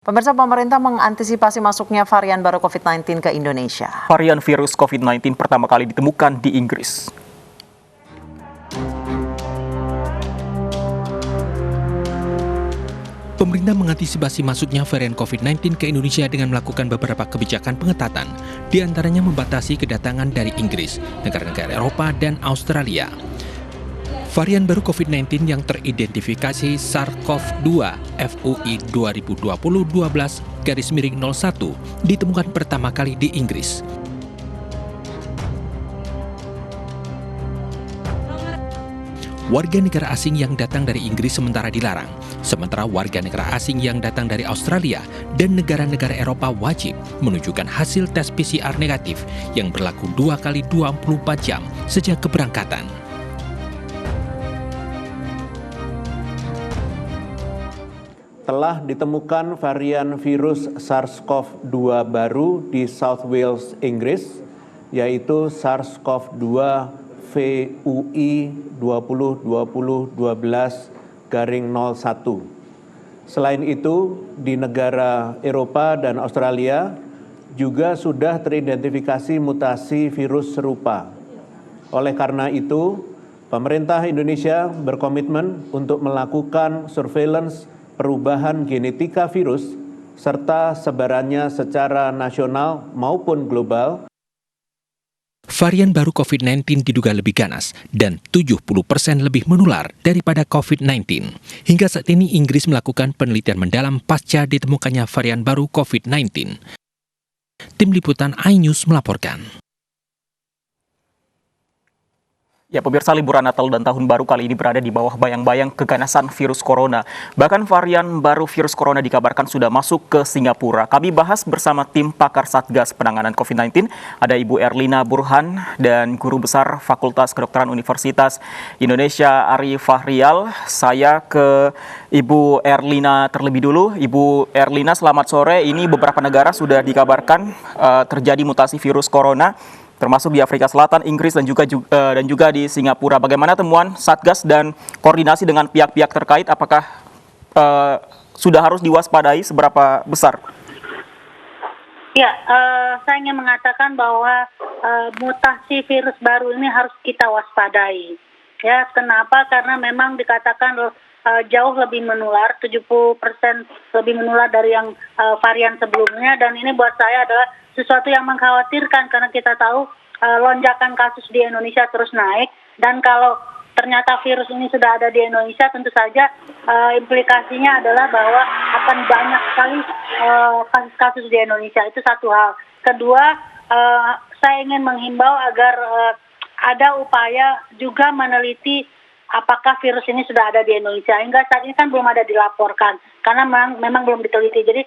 Pemirsa, pemerintah mengantisipasi masuknya varian baru COVID-19 ke Indonesia. Varian virus COVID-19 pertama kali ditemukan di Inggris. Pemerintah mengantisipasi masuknya varian COVID-19 ke Indonesia dengan melakukan beberapa kebijakan pengetatan, di antaranya membatasi kedatangan dari Inggris, negara-negara Eropa, dan Australia. Varian baru COVID-19 yang teridentifikasi SARS-CoV-2 FUI 2020-12-01 ditemukan pertama kali di Inggris. Warga negara asing yang datang dari Inggris sementara dilarang, sementara warga negara asing yang datang dari Australia dan negara-negara Eropa wajib menunjukkan hasil tes PCR negatif yang berlaku 2 kali 24 jam sejak keberangkatan. Telah ditemukan varian virus SARS-CoV-2 baru di South Wales, Inggris, yaitu SARS-CoV-2 VUI 2020-12-01. Selain itu, di negara Eropa dan Australia juga sudah teridentifikasi mutasi virus serupa. Oleh karena itu, pemerintah Indonesia berkomitmen untuk melakukan surveillance perubahan genetika virus serta sebarannya secara nasional maupun global. Varian baru COVID-19 diduga lebih ganas dan 70% lebih menular daripada COVID-19. Hingga saat ini Inggris melakukan penelitian mendalam pasca ditemukannya varian baru COVID-19. Tim Liputan iNews melaporkan. Ya, pemirsa, liburan Natal dan Tahun Baru kali ini berada di bawah bayang-bayang keganasan virus corona. Bahkan varian baru virus corona dikabarkan sudah masuk ke Singapura. Kami bahas bersama tim pakar Satgas Penanganan COVID-19. Ada Ibu Erlina Burhan dan Guru Besar Fakultas Kedokteran Universitas Indonesia Ari Fahrial. Saya ke Ibu Erlina terlebih dulu. Ibu Erlina, selamat sore. Ini beberapa negara sudah dikabarkan terjadi mutasi virus corona, termasuk di Afrika Selatan, Inggris, dan juga di Singapura. Bagaimana temuan Satgas dan koordinasi dengan pihak-pihak terkait? Apakah sudah harus diwaspadai, seberapa besar? Ya, saya ingin mengatakan bahwa mutasi virus baru ini harus kita waspadai. Ya, kenapa? Karena memang dikatakan jauh lebih menular, 70% lebih menular dari yang varian sebelumnya, dan ini buat saya adalah sesuatu yang mengkhawatirkan karena kita tahu lonjakan kasus di Indonesia terus naik, dan kalau ternyata virus ini sudah ada di Indonesia, tentu saja implikasinya adalah bahwa akan banyak sekali kasus-kasus di Indonesia. Itu satu hal. Kedua, saya ingin menghimbau agar ada upaya juga meneliti apakah virus ini sudah ada di Indonesia. Hingga saat ini kan belum ada dilaporkan, karena memang belum diteliti. Jadi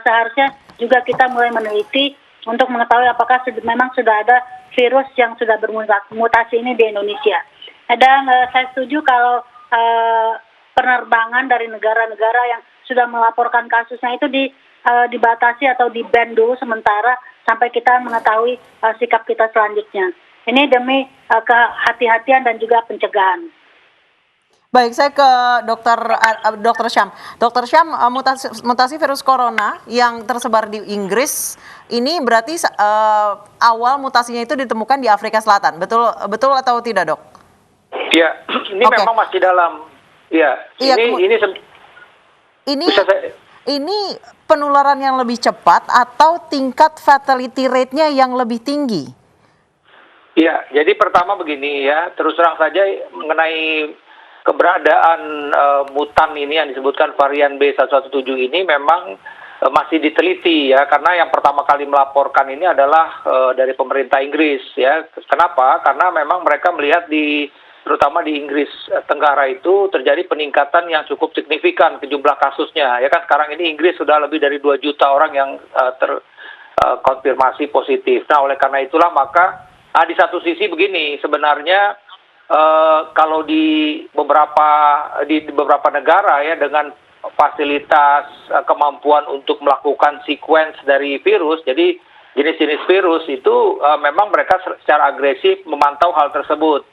seharusnya juga kita mulai meneliti untuk mengetahui apakah memang sudah ada virus yang sudah bermutasi ini di Indonesia. Dan saya setuju kalau penerbangan dari negara-negara yang sudah melaporkan kasusnya itu dibatasi atau di-ban dulu sementara sampai kita mengetahui sikap kita selanjutnya. Ini demi kehati-hatian dan juga pencegahan. Baik, saya ke Dr. Syam. Dr. Syam, mutasi virus corona yang tersebar di Inggris ini berarti awal mutasinya itu ditemukan di Afrika Selatan. Betul atau tidak, Dok? Ya, ini memang masih dalam. Ya, ini penularan yang lebih cepat atau tingkat fatality rate-nya yang lebih tinggi? Ya, jadi pertama begini ya, terus terang saja mengenai keberadaan mutan ini yang disebutkan varian B117 ini memang masih diteliti ya, karena yang pertama kali melaporkan ini adalah dari pemerintah Inggris ya. Kenapa? Karena memang mereka melihat terutama di Inggris Tenggara itu terjadi peningkatan yang cukup signifikan ke jumlah kasusnya ya kan. Sekarang ini Inggris sudah lebih dari 2 juta orang yang terkonfirmasi positif. Nah, oleh karena itulah maka di satu sisi begini, sebenarnya kalau di beberapa negara ya dengan fasilitas kemampuan untuk melakukan sequence dari virus, jadi jenis-jenis virus itu memang mereka secara agresif memantau hal tersebut.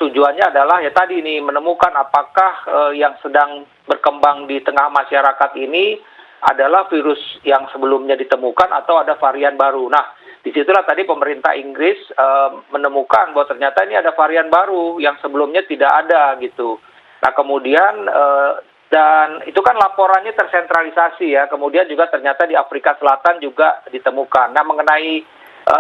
Tujuannya adalah ya tadi ini menemukan apakah yang sedang berkembang di tengah masyarakat ini adalah virus yang sebelumnya ditemukan atau ada varian baru. Nah, disitulah tadi pemerintah Inggris menemukan bahwa ternyata ini ada varian baru yang sebelumnya tidak ada gitu. Nah, kemudian dan itu kan laporannya tersentralisasi ya. Kemudian juga ternyata di Afrika Selatan juga ditemukan. Nah, mengenai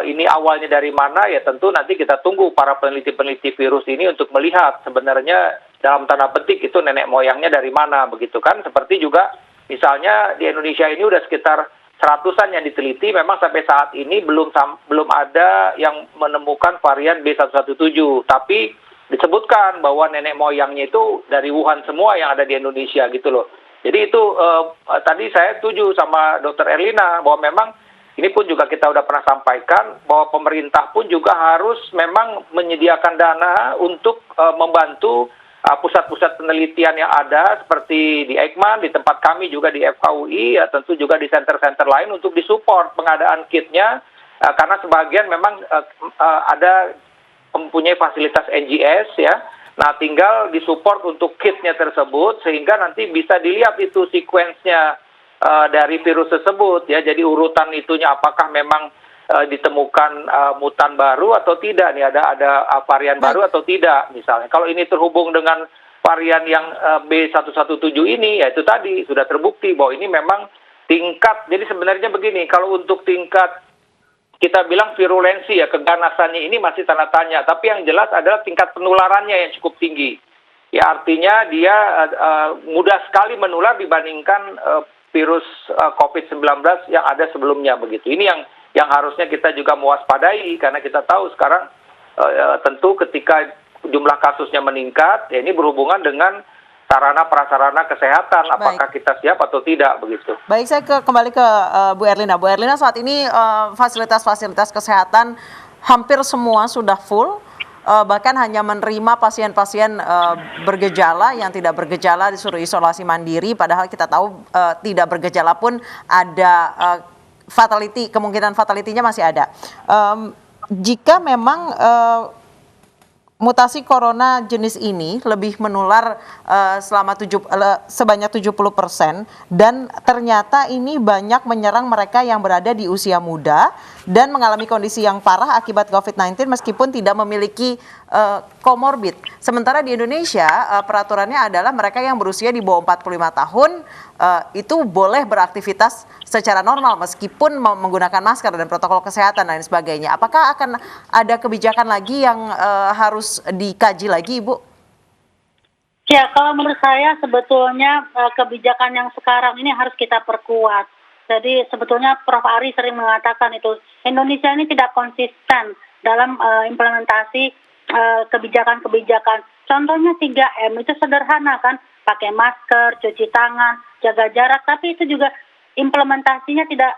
ini awalnya dari mana ya tentu nanti kita tunggu para peneliti-peneliti virus ini untuk melihat sebenarnya dalam tanda petik itu nenek moyangnya dari mana begitu kan. Seperti juga misalnya di Indonesia ini udah sekitar 100-an yang diteliti, memang sampai saat ini belum ada yang menemukan varian B117, tapi disebutkan bahwa nenek moyangnya itu dari Wuhan semua yang ada di Indonesia gitu loh. Jadi itu tadi saya setuju sama Dr. Erlina bahwa memang ini pun juga kita udah pernah sampaikan bahwa pemerintah pun juga harus memang menyediakan dana untuk membantu pusat-pusat penelitian yang ada seperti di Eijkman, di tempat kami juga di FKUI, ya tentu juga di center-center lain untuk disupport pengadaan kitnya karena sebagian memang ada mempunyai fasilitas NGS ya. Nah, tinggal disupport untuk kitnya tersebut sehingga nanti bisa dilihat itu sequence-nya dari virus tersebut ya. Jadi urutan itunya apakah memang ditemukan mutan baru atau tidak nih, ada varian baru atau tidak misalnya. Kalau ini terhubung dengan varian yang B117 ini ya itu tadi sudah terbukti bahwa ini memang tingkat. Jadi sebenarnya begini, kalau untuk tingkat kita bilang virulensi ya, keganasannya ini masih tanda tanya, tapi yang jelas adalah tingkat penularannya yang cukup tinggi. Ya artinya dia mudah sekali menular dibandingkan virus COVID-19 yang ada sebelumnya begitu. Ini yang harusnya kita juga mewaspadai karena kita tahu sekarang tentu ketika jumlah kasusnya meningkat, ya ini berhubungan dengan sarana prasarana kesehatan, apakah kita siap atau tidak begitu. Baik, saya kembali ke Bu Erlina. Bu Erlina, saat ini fasilitas-fasilitas kesehatan hampir semua sudah full. Bahkan hanya menerima pasien-pasien bergejala, yang tidak bergejala disuruh isolasi mandiri, padahal kita tahu tidak bergejala pun ada kemungkinan fatality-nya masih ada. Jika memang mutasi corona jenis ini lebih menular sebanyak 70% dan ternyata ini banyak menyerang mereka yang berada di usia muda dan mengalami kondisi yang parah akibat COVID-19 meskipun tidak memiliki komorbid. Sementara di Indonesia peraturannya adalah mereka yang berusia di bawah 45 tahun itu boleh beraktivitas secara normal meskipun menggunakan masker dan protokol kesehatan dan sebagainya. Apakah akan ada kebijakan lagi yang harus dikaji lagi, Ibu? Ya, kalau menurut saya sebetulnya kebijakan yang sekarang ini harus kita perkuat. Jadi sebetulnya Prof. Ari sering mengatakan itu Indonesia ini tidak konsisten dalam implementasi kebijakan-kebijakan. Contohnya 3M itu sederhana kan, pakai masker, cuci tangan, jaga jarak, tapi itu juga implementasinya tidak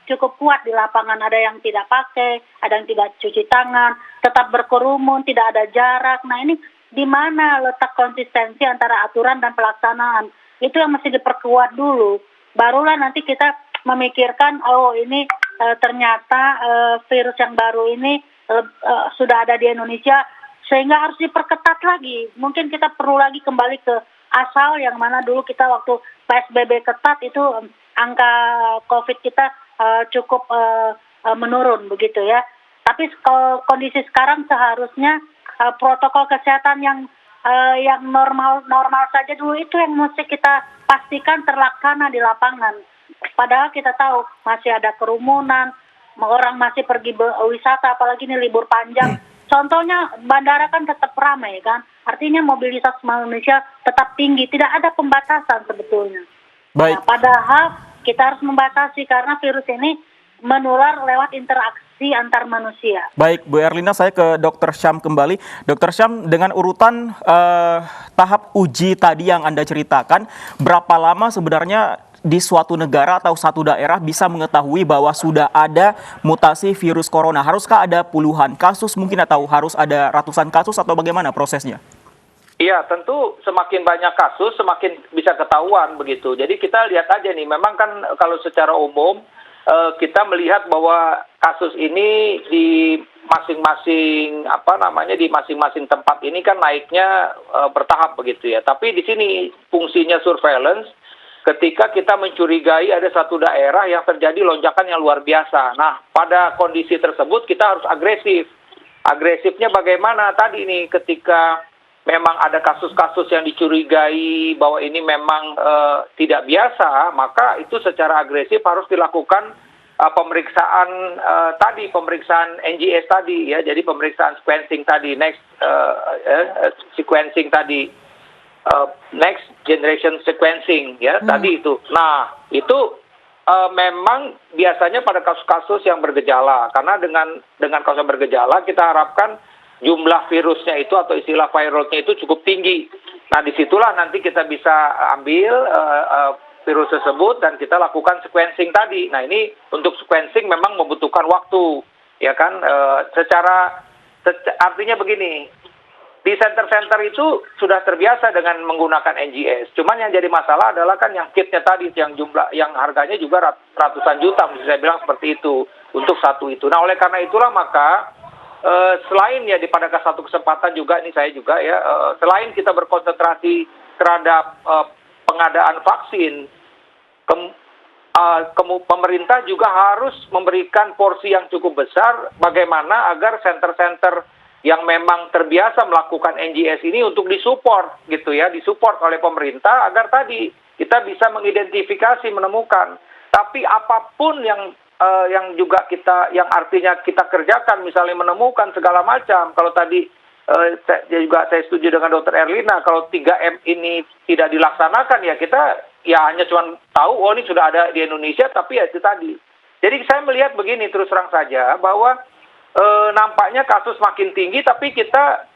cukup kuat di lapangan. Ada yang tidak pakai, ada yang tidak cuci tangan, tetap berkerumun, tidak ada jarak. Nah ini di mana letak konsistensi antara aturan dan pelaksanaan? Itu yang mesti diperkuat dulu. Barulah nanti kita memikirkan, oh ini ternyata virus yang baru ini sudah ada di Indonesia, sehingga harus diperketat lagi. Mungkin kita perlu lagi kembali ke asal yang mana dulu kita waktu PSBB ketat itu angka COVID kita cukup menurun begitu ya. Tapi kondisi sekarang seharusnya protokol kesehatan yang normal saja dulu itu yang mesti kita pastikan terlaksana di lapangan. Padahal kita tahu masih ada kerumunan, orang masih pergi wisata, apalagi ini libur panjang. Contohnya bandara kan tetap ramai kan, artinya mobilitas manusia tetap tinggi, tidak ada pembatasan sebetulnya. Baik. Nah, padahal kita harus membatasi karena virus ini menular lewat interaksi antar manusia. Baik, Bu Erlina, saya ke Dr. Syam kembali. Dr. Syam, dengan urutan tahap uji tadi yang Anda ceritakan, berapa lama sebenarnya di suatu negara atau satu daerah bisa mengetahui bahwa sudah ada mutasi virus corona? Haruskah ada puluhan kasus mungkin atau harus ada ratusan kasus atau bagaimana prosesnya? Iya, tentu semakin banyak kasus semakin bisa ketahuan begitu. Jadi kita lihat aja nih, memang kan kalau secara umum kita melihat bahwa kasus ini di masing-masing di masing-masing tempat ini kan naiknya bertahap begitu ya. Tapi di sini fungsinya surveillance. ketika kita mencurigai ada satu daerah yang terjadi lonjakan yang luar biasa. Nah, pada kondisi tersebut kita harus agresif. Agresifnya bagaimana tadi nih, ketika memang ada kasus-kasus yang dicurigai bahwa ini memang tidak biasa, maka itu secara agresif harus dilakukan pemeriksaan pemeriksaan NGS tadi ya, jadi pemeriksaan sequencing tadi, sequencing tadi, next generation sequencing ya tadi itu. Nah itu memang biasanya pada kasus-kasus yang bergejala, karena dengan kasus yang bergejala kita harapkan jumlah virusnya itu atau istilah viralnya itu cukup tinggi. Nah disitulah nanti kita bisa ambil virus tersebut dan kita lakukan sequencing tadi. Nah ini untuk sequencing memang membutuhkan waktu, ya kan? Artinya begini, di center-center itu sudah terbiasa dengan menggunakan NGS. Cuman yang jadi masalah adalah kan yang kitnya tadi, yang harganya juga ratusan juta, mesti saya bilang seperti itu untuk satu itu. Nah oleh karena itulah maka selain ya pada satu kesempatan juga ini saya juga ya, selain kita berkonsentrasi terhadap pengadaan vaksin, pemerintah juga harus memberikan porsi yang cukup besar bagaimana agar center-center yang memang terbiasa melakukan NGS ini untuk disupport gitu ya, disupport oleh pemerintah agar tadi kita bisa mengidentifikasi, menemukan. Tapi apapun yang juga yang artinya kita kerjakan, misalnya menemukan segala macam. Kalau tadi saya setuju dengan Dr. Erlina, kalau 3M ini tidak dilaksanakan ya kita hanya cuma tahu ini sudah ada di Indonesia, tapi ya itu tadi. Jadi saya melihat begini terus terang saja bahwa nampaknya kasus makin tinggi, tapi kita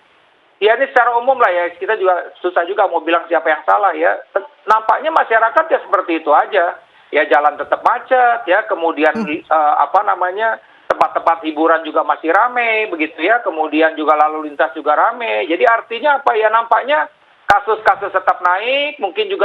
ya ini secara umum lah ya, kita juga susah juga mau bilang siapa yang salah ya. Nampaknya masyarakat ya seperti itu aja. Ya jalan tetap macet ya, kemudian tempat-tempat hiburan juga masih ramai begitu ya, kemudian juga lalu lintas juga ramai. Jadi artinya apa ya, nampaknya kasus-kasus tetap naik, mungkin juga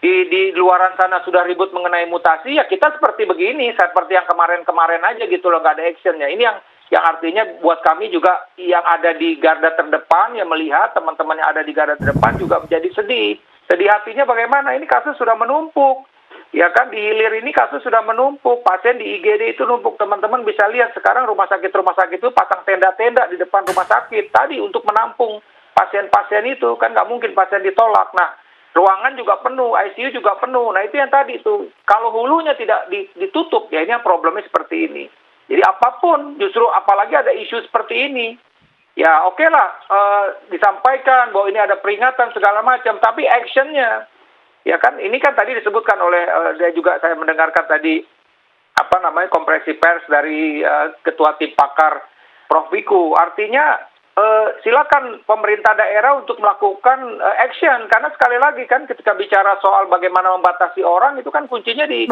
di luaran sana sudah ribut mengenai mutasi, ya kita seperti begini, seperti yang kemarin-kemarin aja gitu loh, nggak ada actionnya. Ini yang artinya buat kami juga yang ada di garda terdepan, yang melihat teman-teman yang ada di garda terdepan juga menjadi sedih. Sedih hatinya bagaimana, ini kasus sudah menumpuk. Ya kan, di hilir ini kasus sudah menumpuk, pasien di IGD itu numpuk. Teman-teman bisa lihat sekarang rumah sakit itu pasang tenda-tenda di depan rumah sakit tadi untuk menampung pasien-pasien itu, kan nggak mungkin pasien ditolak. Nah, ruangan juga penuh, ICU juga penuh. Nah itu yang tadi itu, kalau hulunya tidak ditutup, ya ini yang problemnya seperti ini. Jadi apapun, justru apalagi ada isu seperti ini, ya oke lah, disampaikan bahwa ini ada peringatan segala macam, tapi actionnya, ya kan, ini kan tadi disebutkan oleh, saya mendengarkan tadi, konferensi pers dari Ketua Tim Pakar Prof. Wiku, artinya silakan pemerintah daerah untuk melakukan action, karena sekali lagi kan ketika bicara soal bagaimana membatasi orang itu kan kuncinya di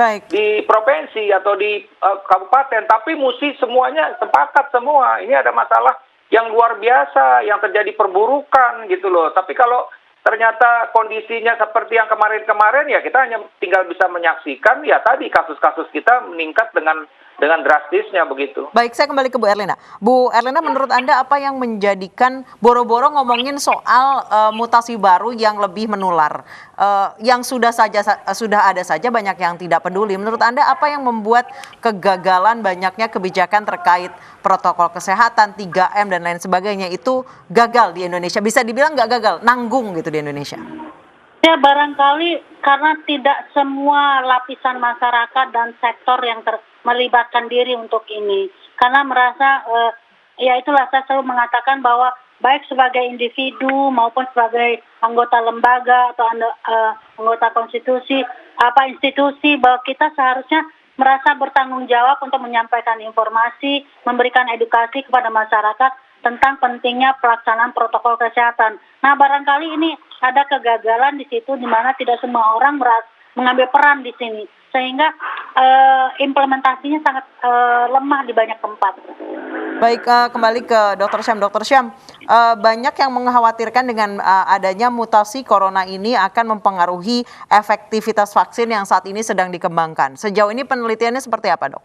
provinsi atau di kabupaten, tapi mesti semuanya sepakat semua. Ini ada masalah yang luar biasa yang terjadi perburukan gitu loh. Tapi kalau ternyata kondisinya seperti yang kemarin-kemarin, ya kita hanya tinggal bisa menyaksikan ya tadi kasus-kasus kita meningkat dengan drastisnya begitu. Baik, saya kembali ke Bu Erlina. Bu Erlina, menurut Anda apa yang menjadikan boro-boro ngomongin soal mutasi baru yang lebih menular? Yang sudah ada saja banyak yang tidak peduli. Menurut Anda apa yang membuat kegagalan banyaknya kebijakan terkait protokol kesehatan, 3M dan lain sebagainya itu gagal di Indonesia? Bisa dibilang nggak gagal, nanggung gitu di Indonesia. Ya barangkali karena tidak semua lapisan masyarakat dan sektor yang melibatkan diri untuk ini. Karena merasa, ya itulah saya selalu mengatakan bahwa baik sebagai individu maupun sebagai anggota lembaga atau anggota institusi, bahwa kita seharusnya merasa bertanggung jawab untuk menyampaikan informasi, memberikan edukasi kepada masyarakat tentang pentingnya pelaksanaan protokol kesehatan. Nah, barangkali ini ada kegagalan di situ, di mana tidak semua orang mengambil peran di sini, sehingga implementasinya sangat lemah di banyak tempat. Baik, kembali ke Dr. Syam. Dr. Syam, banyak yang mengkhawatirkan dengan adanya mutasi corona ini akan mempengaruhi efektivitas vaksin yang saat ini sedang dikembangkan. Sejauh ini penelitiannya seperti apa, Dok?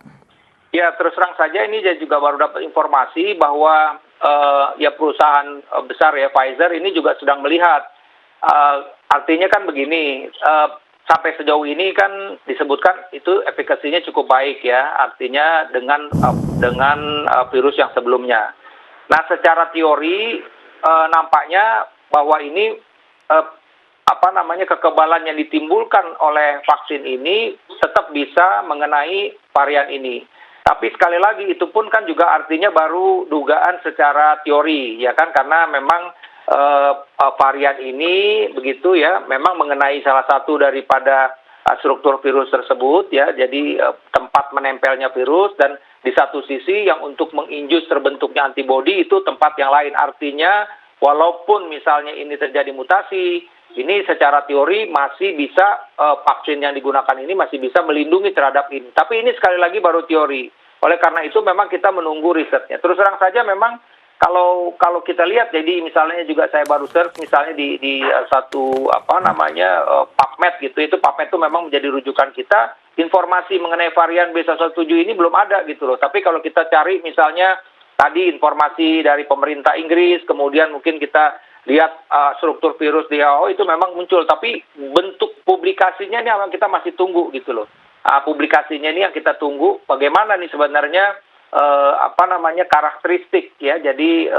Ya, terus terang saja ini saya juga baru dapat informasi bahwa ya perusahaan besar ya Pfizer ini juga sedang melihat. Artinya kan begini, sampai sejauh ini kan disebutkan itu efikasinya cukup baik ya, artinya dengan virus yang sebelumnya. Nah, secara teori nampaknya bahwa ini kekebalan yang ditimbulkan oleh vaksin ini tetap bisa mengenai varian ini. Tapi sekali lagi itu pun kan juga artinya baru dugaan secara teori ya kan, karena memang varian ini begitu ya, memang mengenai salah satu daripada struktur virus tersebut ya, jadi tempat menempelnya virus, dan di satu sisi yang untuk menginjus terbentuknya antibodi itu tempat yang lain. Artinya walaupun misalnya ini terjadi mutasi, ini secara teori masih bisa vaksin yang digunakan ini masih bisa melindungi terhadap ini. Tapi ini sekali lagi baru teori. Oleh karena itu memang kita menunggu risetnya. Terus terang saja memang kalau kita lihat, jadi misalnya juga saya baru search misalnya di satu PubMed gitu, itu PubMed itu memang menjadi rujukan kita, informasi mengenai varian B117 ini belum ada gitu loh. Tapi kalau kita cari misalnya tadi informasi dari pemerintah Inggris, kemudian mungkin kita lihat struktur virus di WHO itu memang muncul, tapi bentuk publikasinya ini kita masih tunggu gitu loh. Publikasinya ini yang kita tunggu, bagaimana nih sebenarnya karakteristik ya. Jadi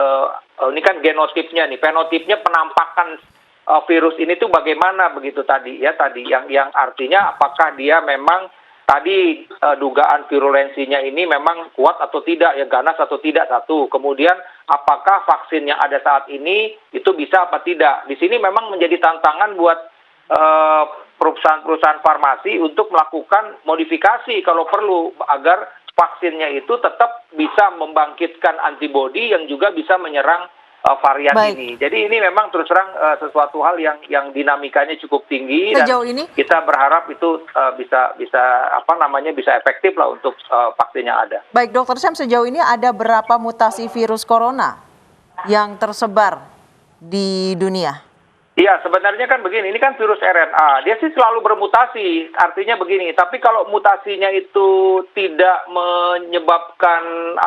ini kan genotipnya nih, fenotipnya penampakan virus ini tuh bagaimana begitu tadi yang artinya apakah dia memang tadi dugaan virulensinya ini memang kuat atau tidak ya, ganas atau tidak, satu. Kemudian apakah vaksin yang ada saat ini itu bisa apa tidak. Di sini memang menjadi tantangan buat perusahaan-perusahaan farmasi untuk melakukan modifikasi kalau perlu agar vaksinnya itu tetap bisa membangkitkan antibodi yang juga bisa menyerang varian ini. Jadi ini memang terus terang sesuatu hal yang dinamikanya cukup tinggi, sejauh dan ini kita berharap itu bisa efektif lah untuk vaksin yang ada. baik Dr. Syam, sejauh ini ada berapa mutasi virus corona yang tersebar di dunia? Iya, sebenarnya kan begini, ini kan virus RNA, dia sih selalu bermutasi, artinya begini, tapi kalau mutasinya itu tidak menyebabkan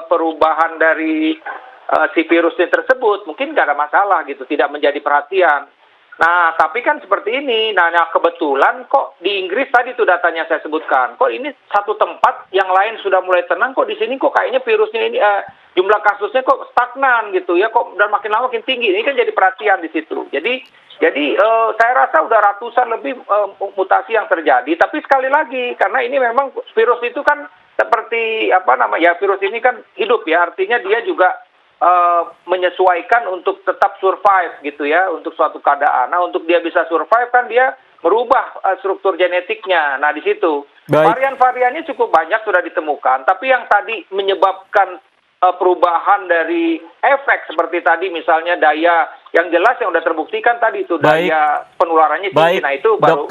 perubahan dari si virusnya tersebut, mungkin nggak ada masalah gitu, tidak menjadi perhatian. Nah, tapi kan seperti ini, nah kebetulan kok di Inggris tadi tuh datanya saya sebutkan, kok ini satu tempat, yang lain sudah mulai tenang, kok di sini kok kayaknya virusnya ini jumlah kasusnya kok stagnan gitu ya, kok dan makin lama makin tinggi. Ini kan jadi perhatian di situ. Jadi saya rasa udah ratusan lebih mutasi yang terjadi. Tapi sekali lagi, karena ini memang virus itu kan seperti virus ini kan hidup ya, artinya dia juga menyesuaikan untuk tetap survive gitu ya, untuk suatu keadaan. Nah, untuk dia bisa survive kan dia merubah struktur genetiknya. Nah, di situ varian-variannya cukup banyak sudah ditemukan, tapi yang tadi menyebabkan perubahan dari efek seperti tadi misalnya daya yang jelas yang sudah terbuktikan tadi itu daya penularannya tinggi. Nah, itu baru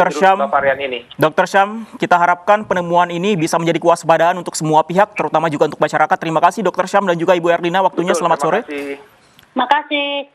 varian ini. Dr. Syam, kita harapkan penemuan ini bisa menjadi kewaspadaan untuk semua pihak, terutama juga untuk masyarakat. Terima kasih Dr. Syam dan juga Ibu Erlina waktunya. Selamat sore. Terima kasih.